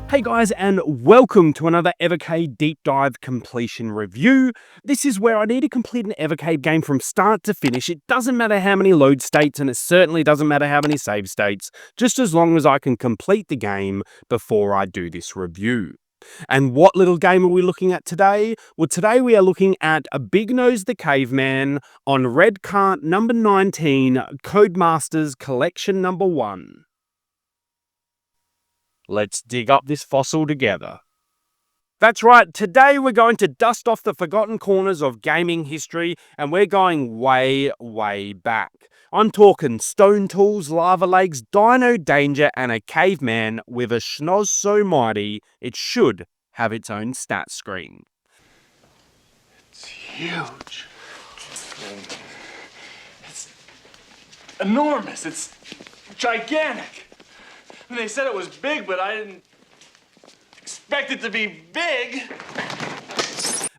Hey guys, and welcome to another Evercade Deep Dive completion review. This is where I need to complete an Evercade game from start to finish. It doesn't matter how many load states, and it certainly doesn't matter how many save states, just as long as I can complete the game before I do this review. And what little game are we looking at today? Well, today we are looking at a Big Nose the Caveman on Red Cart number 19, Codemasters Collection number 1. Let's dig up this fossil together. That's right, today we're going to dust off the forgotten corners of gaming history, and we're going way, way back. I'm talking stone tools, lava lakes, dino danger, and a caveman with a schnoz so mighty it should have its own stat screen. It's huge. It's enormous. It's gigantic. And they said it was big, but I didn't expect it to be big.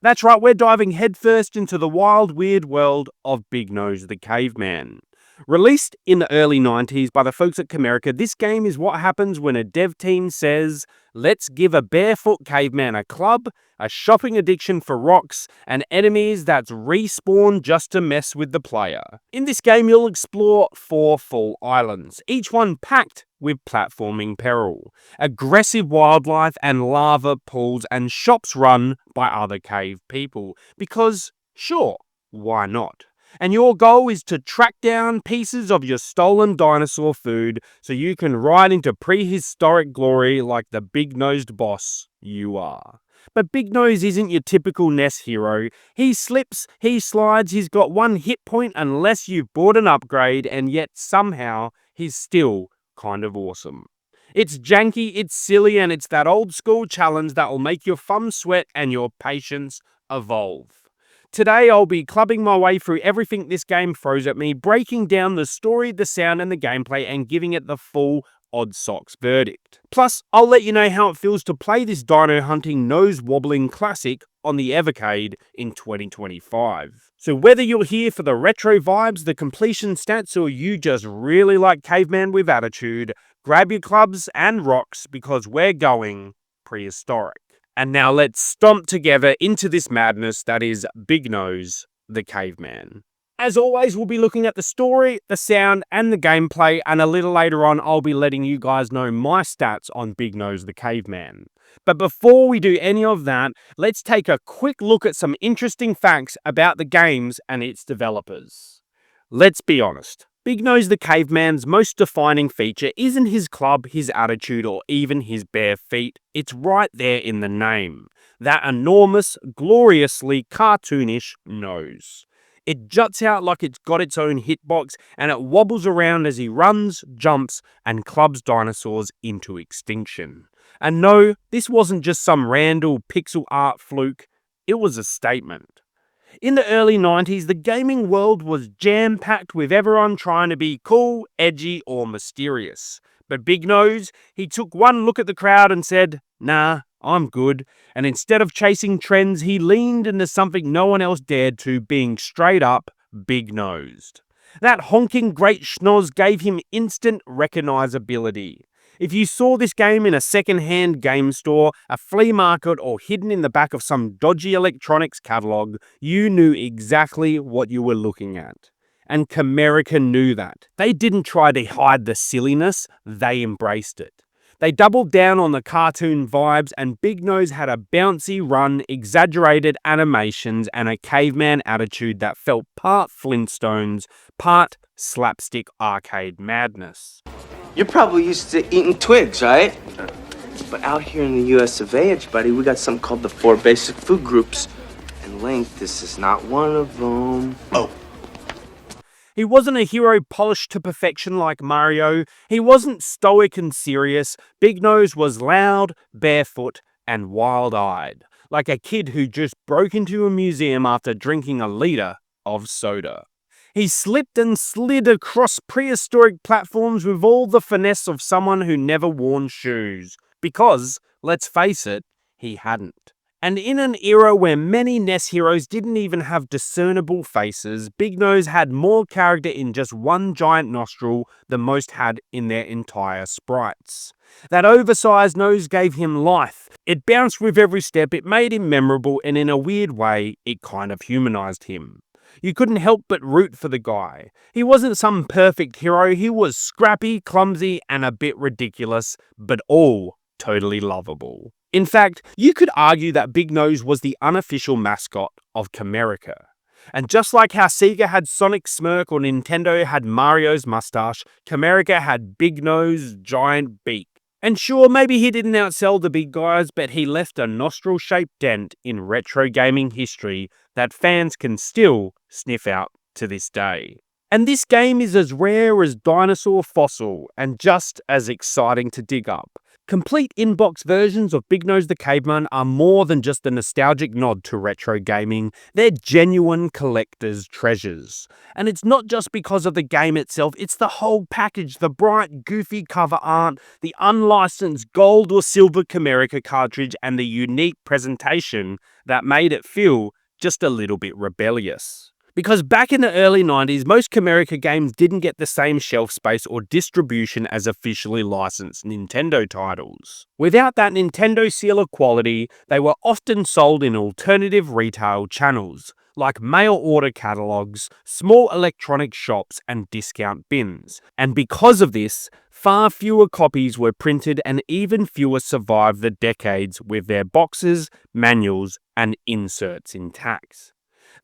That's right, we're diving headfirst into the wild, weird world of Big Nose the Caveman. Released in the early 90s by the folks at Camerica, this game is what happens when a dev team says, let's give a barefoot caveman a club, a shopping addiction for rocks, and enemies that's respawn just to mess with the player. In this game, you'll explore 4 full islands, each one packed with platforming peril, aggressive wildlife, and lava pools and shops run by other cave people. Because, sure, why not? And your goal is to track down pieces of your stolen dinosaur food so you can ride into prehistoric glory like the big-nosed boss you are. But Big Nose isn't your typical NES hero. He slips, he slides, he's got 1 hit point unless you've bought an upgrade, and yet somehow he's still kind of awesome. It's janky, it's silly, and it's that old school challenge that will make your thumb sweat and your patience evolve. Today I'll be clubbing my way through everything this game throws at me, breaking down the story, the sound, and the gameplay, and giving it the full odd socks verdict. Plus, I'll let you know how it feels to play this dino hunting, nose wobbling classic on the Evercade in 2025. So whether you're here for the retro vibes, the completion stats, or you just really like Caveman with attitude, grab your clubs and rocks because we're going prehistoric. And now let's stomp together into this madness that is Big Nose the Caveman. As always, we'll be looking at the story, the sound, and the gameplay, and a little later on, I'll be letting you guys know my stats on Big Nose the Caveman. But before we do any of that, let's take a quick look at some interesting facts about the games and its developers. Let's be honest. Big Nose the Caveman's most defining feature isn't his club, his attitude, or even his bare feet. It's right there in the name. That enormous, gloriously cartoonish nose. It juts out like it's got its own hitbox, and it wobbles around as he runs, jumps, and clubs dinosaurs into extinction. And no, this wasn't just some random pixel art fluke, it was a statement. In the early 90s, the gaming world was jam-packed with everyone trying to be cool, edgy, or mysterious. But Big Nose, he took one look at the crowd and said, nah, I'm good. And instead of chasing trends, he leaned into something no one else dared to, being straight up big-nosed. That honking great schnoz gave him instant recognizability. If you saw this game in a second-hand game store, a flea market, or hidden in the back of some dodgy electronics catalog, you knew exactly what you were looking at. And Camerica knew that. They didn't try to hide the silliness, they embraced it. They doubled down on the cartoon vibes, and Big Nose had a bouncy run, exaggerated animations, and a caveman attitude that felt part Flintstones, part slapstick arcade madness. You're probably used to eating twigs, right? But out here in the US of A, buddy, we got something called the 4 basic food groups. And Link, this is not one of them. Oh. He wasn't a hero polished to perfection like Mario. He wasn't stoic and serious. Big Nose was loud, barefoot, and wild-eyed. Like a kid who just broke into a museum after drinking a liter of soda. He slipped and slid across prehistoric platforms with all the finesse of someone who never worn shoes. Because, let's face it, he hadn't. And in an era where many NES heroes didn't even have discernible faces, Big Nose had more character in just one giant nostril than most had in their entire sprites. That oversized nose gave him life. It bounced with every step, it made him memorable, and in a weird way, it kind of humanized him. You couldn't help but root for the guy. He wasn't some perfect hero, he was scrappy, clumsy, and a bit ridiculous, but all totally lovable. In fact, you could argue that Big Nose was the unofficial mascot of Camerica. And just like how Sega had Sonic's smirk or Nintendo had Mario's mustache, Camerica had Big Nose' giant beak. And sure, maybe he didn't outsell the big guys, but he left a nostril-shaped dent in retro gaming history that fans can still sniff out to this day. And this game is as rare as Dinosaur Fossil and just as exciting to dig up. Complete in-box versions of Big Nose the Caveman are more than just a nostalgic nod to retro gaming, they're genuine collector's treasures. And it's not just because of the game itself, it's the whole package, the bright, goofy cover art, the unlicensed gold or silver Camerica cartridge, and the unique presentation that made it feel just a little bit rebellious. Because back in the early 90s, most Camerica games didn't get the same shelf space or distribution as officially licensed Nintendo titles. Without that Nintendo seal of quality, they were often sold in alternative retail channels, like mail order catalogs, small electronic shops, and discount bins. And because of this, far fewer copies were printed and even fewer survived the decades with their boxes, manuals, and inserts intact.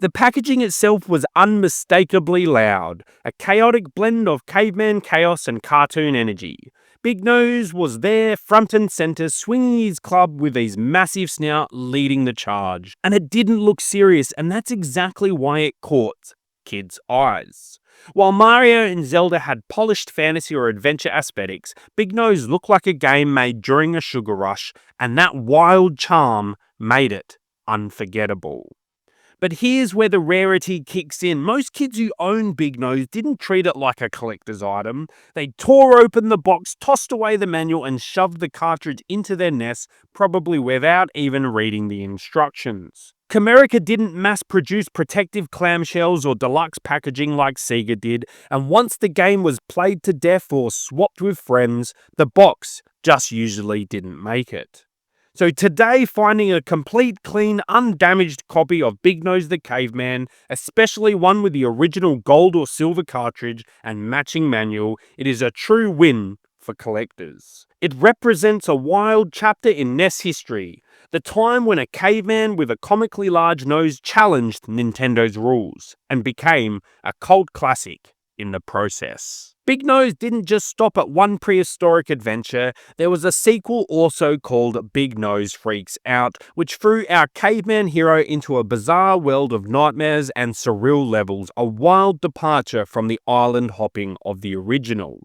The packaging itself was unmistakably loud, a chaotic blend of caveman chaos and cartoon energy. Big Nose was there, front and center, swinging his club with his massive snout leading the charge. And it didn't look serious, and that's exactly why it caught kids' eyes. While Mario and Zelda had polished fantasy or adventure aesthetics, Big Nose looked like a game made during a sugar rush, and that wild charm made it unforgettable. But here's where the rarity kicks in. Most kids who own Big Nose didn't treat it like a collector's item. They tore open the box, tossed away the manual, and shoved the cartridge into their NES, probably without even reading the instructions. Camerica didn't mass-produce protective clamshells or deluxe packaging like Sega did, and once the game was played to death or swapped with friends, the box just usually didn't make it. So today, finding a complete, clean, undamaged copy of Big Nose the Caveman, especially one with the original gold or silver cartridge and matching manual, it is a true win for collectors. It represents a wild chapter in NES history, the time when a caveman with a comically large nose challenged Nintendo's rules and became a cult classic in the process. Big Nose didn't just stop at one prehistoric adventure, there was a sequel also called Big Nose Freaks Out, which threw our caveman hero into a bizarre world of nightmares and surreal levels, a wild departure from the island hopping of the original.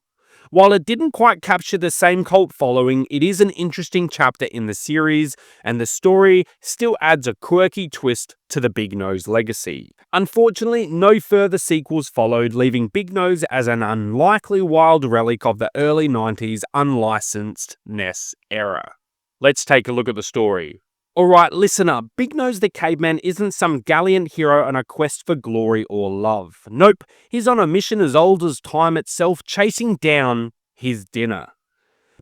While it didn't quite capture the same cult following, it is an interesting chapter in the series, and the story still adds a quirky twist to the Big Nose legacy. Unfortunately, no further sequels followed, leaving Big Nose as an unlikely wild relic of the early 90s unlicensed NES era. Let's take a look at the story. Alright, listen up. Big Nose the Caveman isn't some gallant hero on a quest for glory or love. Nope, he's on a mission as old as time itself, chasing down his dinner.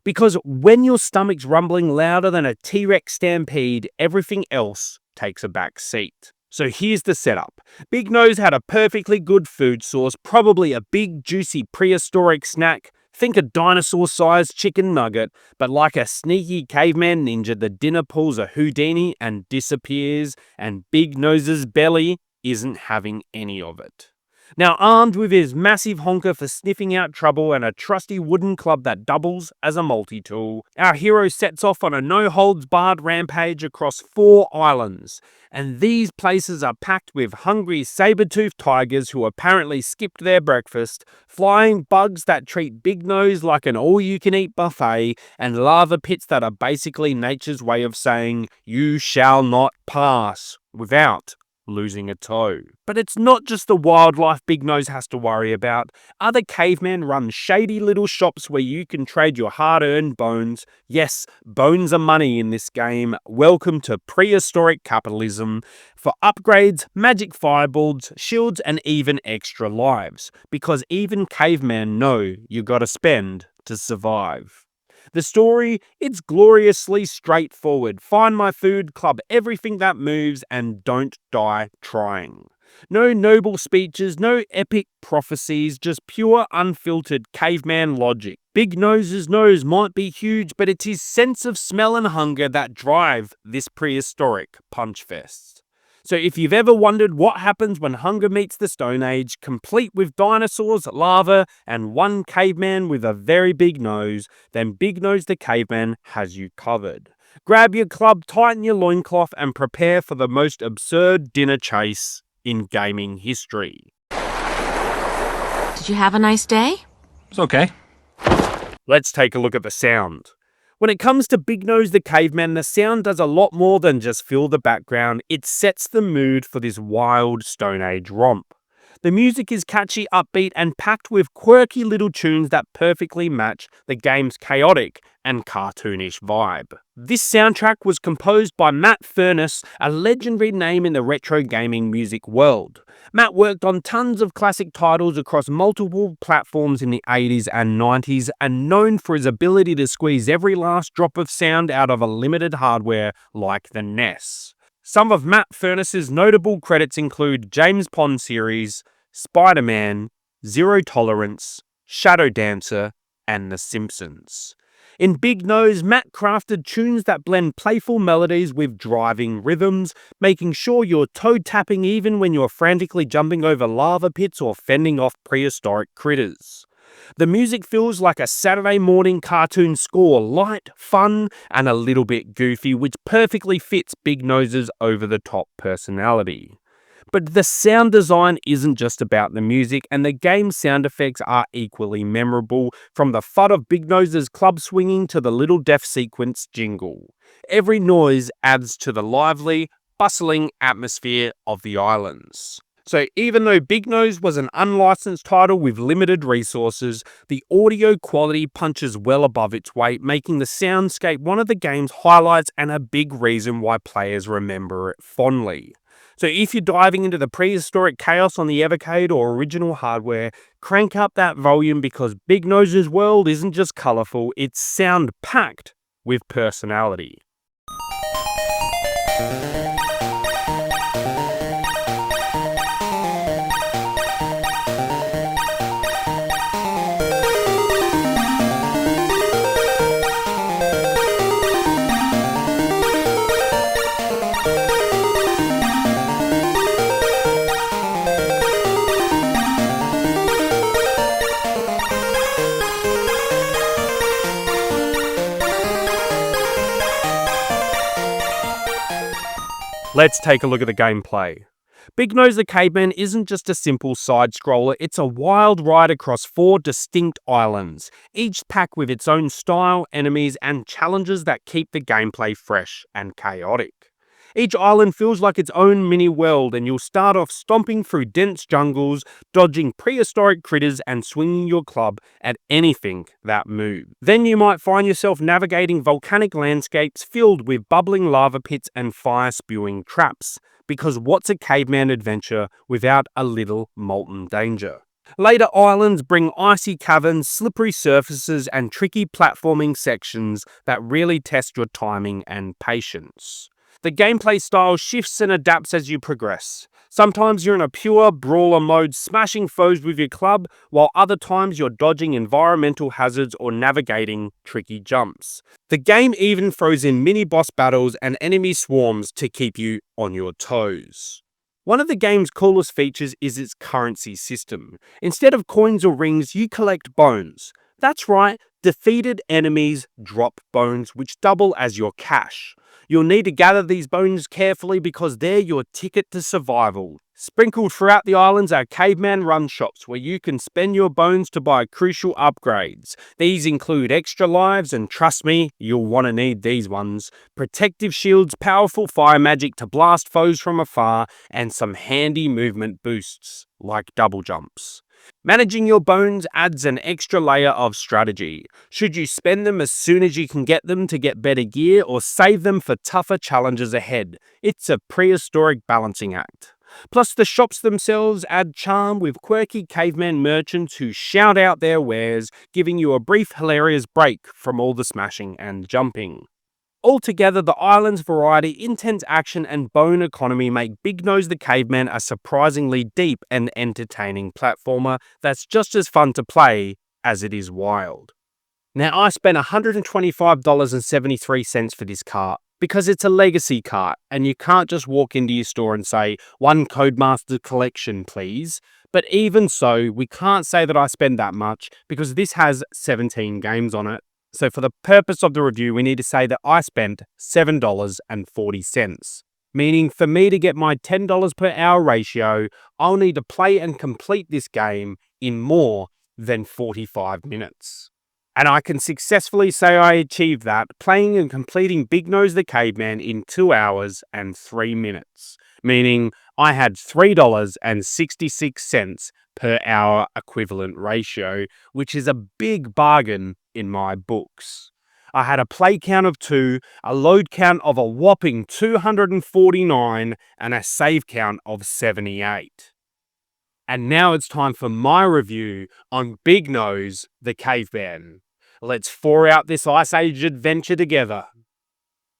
Because when your stomach's rumbling louder than a T-Rex stampede, everything else takes a back seat. So here's the setup. Big Nose had a perfectly good food source, probably a big juicy prehistoric snack. Think a dinosaur-sized chicken nugget, but like a sneaky caveman ninja, the dinner pulls a Houdini and disappears, and Big Nose's belly isn't having any of it. Now, armed with his massive honker for sniffing out trouble and a trusty wooden club that doubles as a multi-tool, our hero sets off on a no-holds-barred rampage across 4 islands. And these places are packed with hungry saber-toothed tigers who apparently skipped their breakfast, flying bugs that treat Big Nose like an all-you-can-eat buffet, and lava pits that are basically nature's way of saying, "You shall not pass," without losing a toe. But it's not just the wildlife Big Nose has to worry about. Other cavemen run shady little shops where you can trade your hard-earned bones. Yes, bones are money in this game. Welcome to prehistoric capitalism. For upgrades, magic fireballs, shields, and even extra lives. Because even cavemen know you gotta spend to survive. The story, it's gloriously straightforward. Find my food, club everything that moves, and don't die trying. No noble speeches, no epic prophecies, just pure unfiltered caveman logic. Big Nose's nose might be huge, but it's his sense of smell and hunger that drive this prehistoric punch fest. So if you've ever wondered what happens when hunger meets the Stone Age, complete with dinosaurs, lava, and one caveman with a very big nose, then Big Nose the Caveman has you covered. Grab your club, tighten your loincloth, and prepare for the most absurd dinner chase in gaming history. Did you have a nice day? It's okay. Let's take a look at the sound. When it comes to Big Nose the Caveman, the sound does a lot more than just fill the background. It sets the mood for this wild Stone Age romp. The music is catchy, upbeat, and packed with quirky little tunes that perfectly match the game's chaotic and cartoonish vibe. This soundtrack was composed by Matt Furness, a legendary name in the retro gaming music world. Matt worked on tons of classic titles across multiple platforms in the 80s and 90s, and known for his ability to squeeze every last drop of sound out of a limited hardware like the NES. Some of Matt Furness's notable credits include James Pond series, Spider-Man, Zero Tolerance, Shadow Dancer, and The Simpsons. In Big Nose, Matt crafted tunes that blend playful melodies with driving rhythms, making sure you're toe-tapping even when you're frantically jumping over lava pits or fending off prehistoric critters. The music feels like a Saturday morning cartoon score, light, fun, and a little bit goofy, which perfectly fits Big Nose's over-the-top personality. But the sound design isn't just about the music, and the game's sound effects are equally memorable, from the thud of Big Nose's club swinging to the little death sequence jingle. Every noise adds to the lively, bustling atmosphere of the islands. So even though Big Nose was an unlicensed title with limited resources, the audio quality punches well above its weight, making the soundscape one of the game's highlights and a big reason why players remember it fondly. So if you're diving into the prehistoric chaos on the Evercade or original hardware, crank up that volume because Big Nose's world isn't just colourful, it's sound-packed with personality. Let's take a look at the gameplay. Big Nose the Caveman isn't just a simple side-scroller, it's a wild ride across 4 distinct islands, each packed with its own style, enemies, and challenges that keep the gameplay fresh and chaotic. Each island feels like its own mini-world, and you'll start off stomping through dense jungles, dodging prehistoric critters and swinging your club at anything that moves. Then you might find yourself navigating volcanic landscapes filled with bubbling lava pits and fire-spewing traps, because what's a caveman adventure without a little molten danger? Later islands bring icy caverns, slippery surfaces, and tricky platforming sections that really test your timing and patience. The gameplay style shifts and adapts as you progress. Sometimes you're in a pure brawler mode, smashing foes with your club, while other times you're dodging environmental hazards or navigating tricky jumps. The game even throws in mini-boss battles and enemy swarms to keep you on your toes. One of the game's coolest features is its currency system. Instead of coins or rings, you collect bones. That's right, defeated enemies drop bones which double as your cash. You'll need to gather these bones carefully because they're your ticket to survival. Sprinkled throughout the islands are caveman run shops where you can spend your bones to buy crucial upgrades. These include extra lives, and trust me, you'll want to need these ones, protective shields, powerful fire magic to blast foes from afar, and some handy movement boosts, like double jumps. Managing your bones adds an extra layer of strategy. Should you spend them as soon as you can get them to get better gear, or save them for tougher challenges ahead? It's a prehistoric balancing act. Plus, the shops themselves add charm with quirky caveman merchants who shout out their wares, giving you a brief hilarious break from all the smashing and jumping. Altogether, the island's variety, intense action, and bone economy make Big Nose the Caveman a surprisingly deep and entertaining platformer that's just as fun to play as it is wild. Now, I spent $125.73 for this cart, because it's a legacy cart, and you can't just walk into your store and say, "One Codemaster collection, please." But even so, we can't say that I spend that much, because this has 17 games on it. So for the purpose of the review, we need to say that I spent $7.40. Meaning, for me to get my $10 per hour ratio, I'll need to play and complete this game in more than 45 minutes. And I can successfully say I achieved that, playing and completing Big Nose the Caveman in 2 hours and 3 minutes. Meaning, I had $3.66 per hour equivalent ratio, which is a big bargain in my books. I had a play count of 2, a load count of a whopping 249, and a save count of 78. And now it's time for my review on Big Nose the Caveman. Let's thaw out this Ice Age adventure together.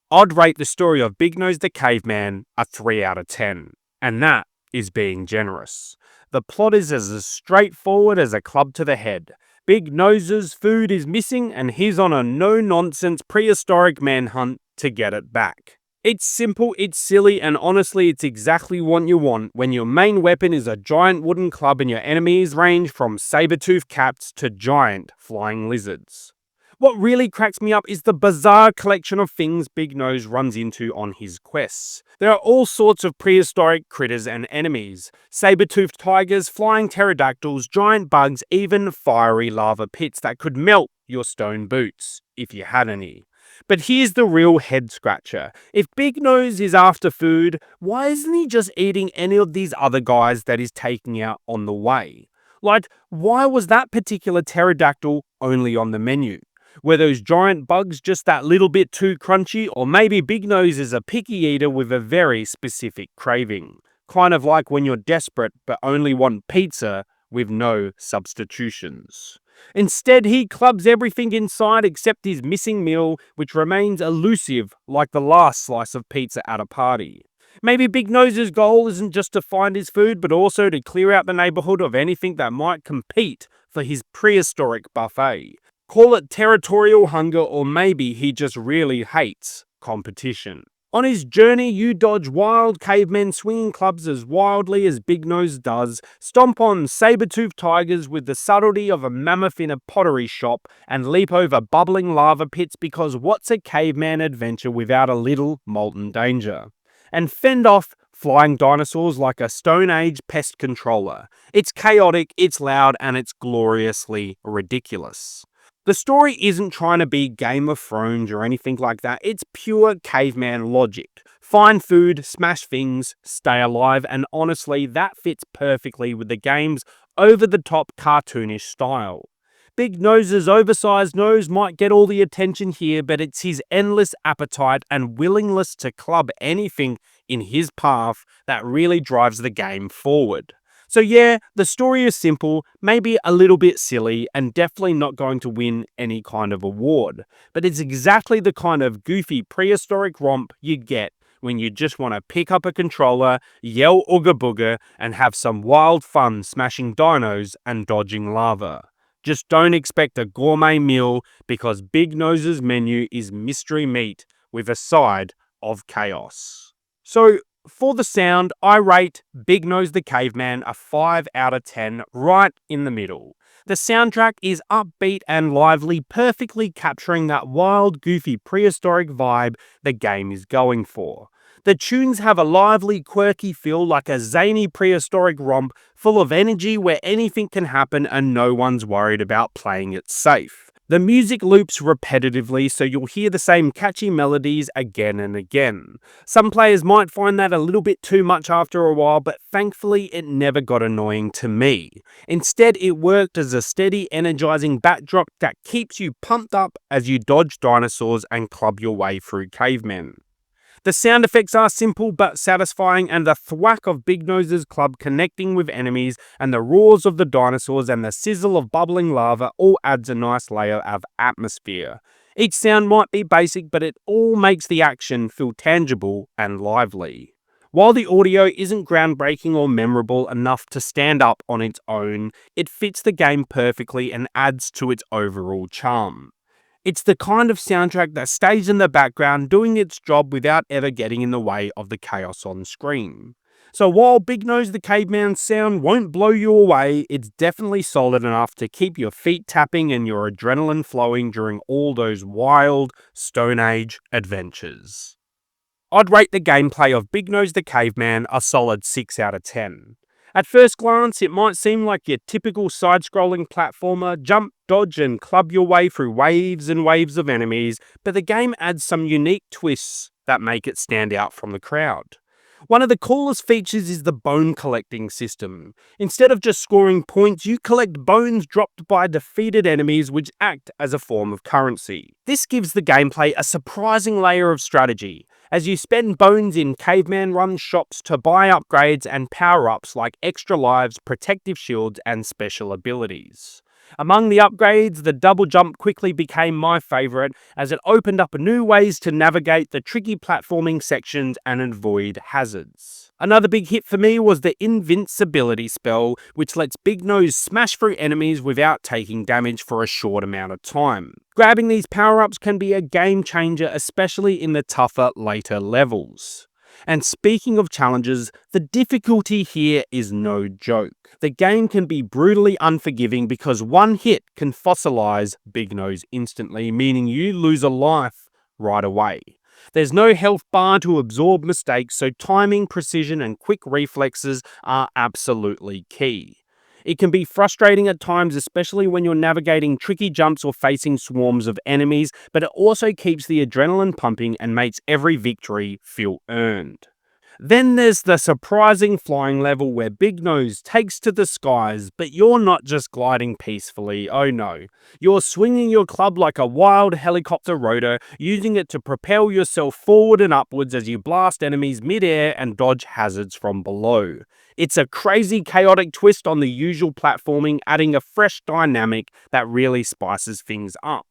I'd rate the story of Big Nose the Caveman a 3 out of 10, and that is being generous. The plot is as straightforward as a club to the head. Big Nose's food is missing, and he's on a no-nonsense prehistoric manhunt to get it back. It's simple, it's silly, and honestly, it's exactly what you want when your main weapon is a giant wooden club and your enemies range from saber-toothed cats to giant flying lizards. What really cracks me up is the bizarre collection of things Big Nose runs into on his quests. There are all sorts of prehistoric critters and enemies. Saber-toothed tigers, flying pterodactyls, giant bugs, even fiery lava pits that could melt your stone boots, if you had any. But here's the real head scratcher. If Big Nose is after food, why isn't he just eating any of these other guys that he's taking out on the way? Like, why was that particular pterodactyl only on the menu? Were those giant bugs just that little bit too crunchy? Or maybe Big Nose is a picky eater with a very specific craving. Kind of like when you're desperate but only want pizza with no substitutions. Instead, he clubs everything in sight except his missing meal, which remains elusive like the last slice of pizza at a party. Maybe Big Nose's goal isn't just to find his food, but also to clear out the neighborhood of anything that might compete for his prehistoric buffet. Call it territorial hunger, or maybe he just really hates competition. On his journey, you dodge wild cavemen swinging clubs as wildly as Big Nose does, stomp on saber-toothed tigers with the subtlety of a mammoth in a pottery shop, and leap over bubbling lava pits, because what's a caveman adventure without a little molten danger? And fend off flying dinosaurs like a Stone Age pest controller. It's chaotic, it's loud, and it's gloriously ridiculous. The story isn't trying to be Game of Thrones or anything like that. It's pure caveman logic. Find food, smash things, stay alive, and honestly, that fits perfectly with the game's over-the-top cartoonish style. Big Nose's oversized nose might get all the attention here, but it's his endless appetite and willingness to club anything in his path that really drives the game forward. So yeah, the story is simple, maybe a little bit silly, and definitely not going to win any kind of award. But it's exactly the kind of goofy prehistoric romp you get when you just want to pick up a controller, yell ooga booga, and have some wild fun smashing dinos and dodging lava. Just don't expect a gourmet meal, because Big Nose's menu is mystery meat with a side of chaos. So, for the sound, I rate Big Nose the Caveman a 5 out of 10, right in the middle. The soundtrack is upbeat and lively, perfectly capturing that wild, goofy, prehistoric vibe the game is going for. The tunes have a lively, quirky feel, like a zany prehistoric romp full of energy where anything can happen and no one's worried about playing it safe. The music loops repetitively, so you'll hear the same catchy melodies again and again. Some players might find that a little bit too much after a while, but thankfully it never got annoying to me. Instead, it worked as a steady, energizing backdrop that keeps you pumped up as you dodge dinosaurs and club your way through cavemen. The sound effects are simple but satisfying, and the thwack of Big Nose's club connecting with enemies and the roars of the dinosaurs and the sizzle of bubbling lava all adds a nice layer of atmosphere. Each sound might be basic, but it all makes the action feel tangible and lively. While the audio isn't groundbreaking or memorable enough to stand up on its own, it fits the game perfectly and adds to its overall charm. It's the kind of soundtrack that stays in the background doing its job without ever getting in the way of the chaos on screen. So while Big Nose the Caveman's sound won't blow you away, it's definitely solid enough to keep your feet tapping and your adrenaline flowing during all those wild Stone Age adventures. I'd rate the gameplay of Big Nose the Caveman a solid 6 out of 10. At first glance, it might seem like your typical side-scrolling platformer, jump, dodge, and club your way through waves and waves of enemies, but the game adds some unique twists that make it stand out from the crowd. One of the coolest features is the bone collecting system. Instead of just scoring points, you collect bones dropped by defeated enemies, which act as a form of currency. This gives the gameplay a surprising layer of strategy, as you spend bones in caveman-run shops to buy upgrades and power-ups like extra lives, protective shields, and special abilities. Among the upgrades, the double jump quickly became my favourite, as it opened up new ways to navigate the tricky platforming sections and avoid hazards. Another big hit for me was the invincibility spell, which lets Big Nose smash through enemies without taking damage for a short amount of time. Grabbing these power-ups can be a game changer, especially in the tougher later levels. And speaking of challenges, the difficulty here is no joke. The game can be brutally unforgiving because one hit can fossilize Big Nose instantly, meaning you lose a life right away. There's no health bar to absorb mistakes, so timing, precision, and quick reflexes are absolutely key. It can be frustrating at times, especially when you're navigating tricky jumps or facing swarms of enemies, but it also keeps the adrenaline pumping and makes every victory feel earned. Then there's the surprising flying level where Big Nose takes to the skies, but you're not just gliding peacefully, oh no. You're swinging your club like a wild helicopter rotor, using it to propel yourself forward and upwards as you blast enemies mid-air and dodge hazards from below. It's a crazy, chaotic twist on the usual platforming, adding a fresh dynamic that really spices things up.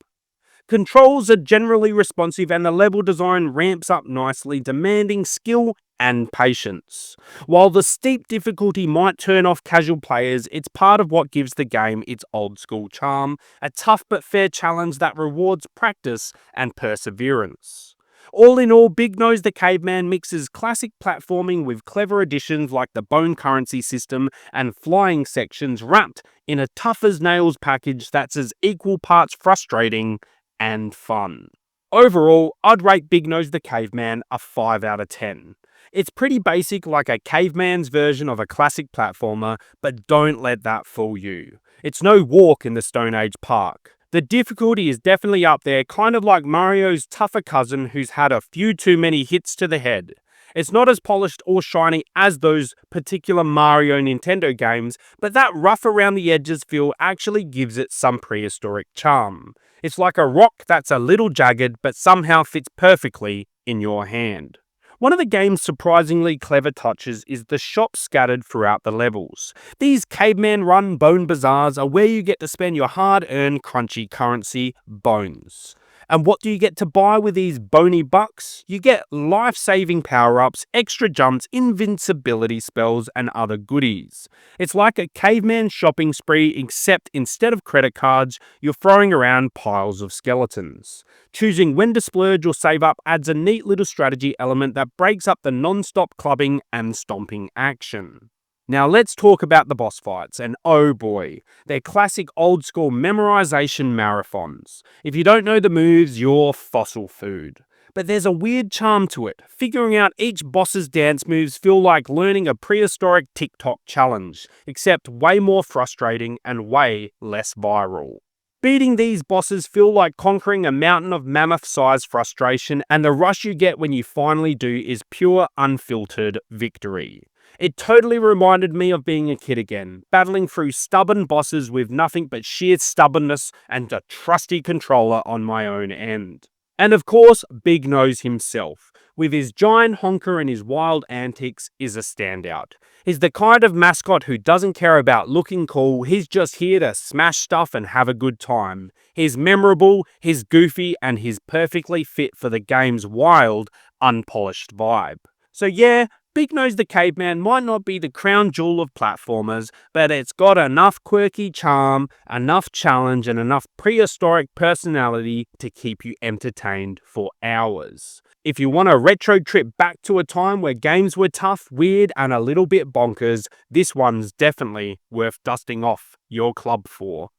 Controls are generally responsive and the level design ramps up nicely, demanding skill and patience. While the steep difficulty might turn off casual players, it's part of what gives the game its old school charm, a tough but fair challenge that rewards practice and perseverance. All in all, Big Nose the Caveman mixes classic platforming with clever additions like the bone currency system and flying sections wrapped in a tough-as-nails package that's as equal parts frustrating and fun. Overall, I'd rate Big Nose the Caveman a 5 out of 10. It's pretty basic, like a caveman's version of a classic platformer, but don't let that fool you. It's no walk in the Stone Age park. The difficulty is definitely up there, kind of like Mario's tougher cousin who's had a few too many hits to the head. It's not as polished or shiny as those particular Mario Nintendo games, but that rough around the edges feel actually gives it some prehistoric charm. It's like a rock that's a little jagged but somehow fits perfectly in your hand. One of the game's surprisingly clever touches is the shops scattered throughout the levels. These caveman-run bone bazaars are where you get to spend your hard-earned crunchy currency, bones. And what do you get to buy with these bony bucks? You get life-saving power-ups, extra jumps, invincibility spells, and other goodies. It's like a caveman shopping spree, except instead of credit cards, you're throwing around piles of skeletons. Choosing when to splurge or save up adds a neat little strategy element that breaks up the non-stop clubbing and stomping action. Now let's talk about the boss fights, and oh boy, they're classic old school memorization marathons. If you don't know the moves, you're fossil food. but there's a weird charm to it. Figuring out each boss's dance moves feel like learning a prehistoric TikTok challenge, except way more frustrating and way less viral. Beating these bosses feel like conquering a mountain of mammoth-sized frustration, and the rush you get when you finally do is pure, unfiltered victory. It totally reminded me of being a kid again, battling through stubborn bosses with nothing but sheer stubbornness and a trusty controller on my own end. And of course, Big Nose himself, with his giant honker and his wild antics, is a standout. He's the kind of mascot who doesn't care about looking cool, he's just here to smash stuff and have a good time. He's memorable, he's goofy, and he's perfectly fit for the game's wild, unpolished vibe. So yeah, Big Nose the Caveman might not be the crown jewel of platformers, but it's got enough quirky charm, enough challenge, and enough prehistoric personality to keep you entertained for hours. If you want a retro trip back to a time where games were tough, weird, and a little bit bonkers, this one's definitely worth dusting off your club for.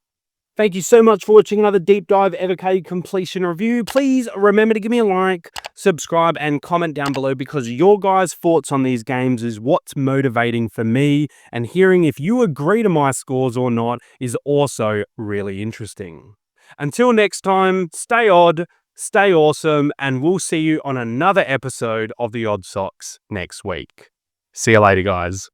Thank you so much for watching another deep dive Evercade completion review. Please remember to give me a like, subscribe, and comment down below, because your guys' thoughts on these games is what's motivating for me, and hearing if you agree to my scores or not is also really interesting. Until next time, stay odd, stay awesome, and we'll see you on another episode of the Odd Socks next week. See you later, guys.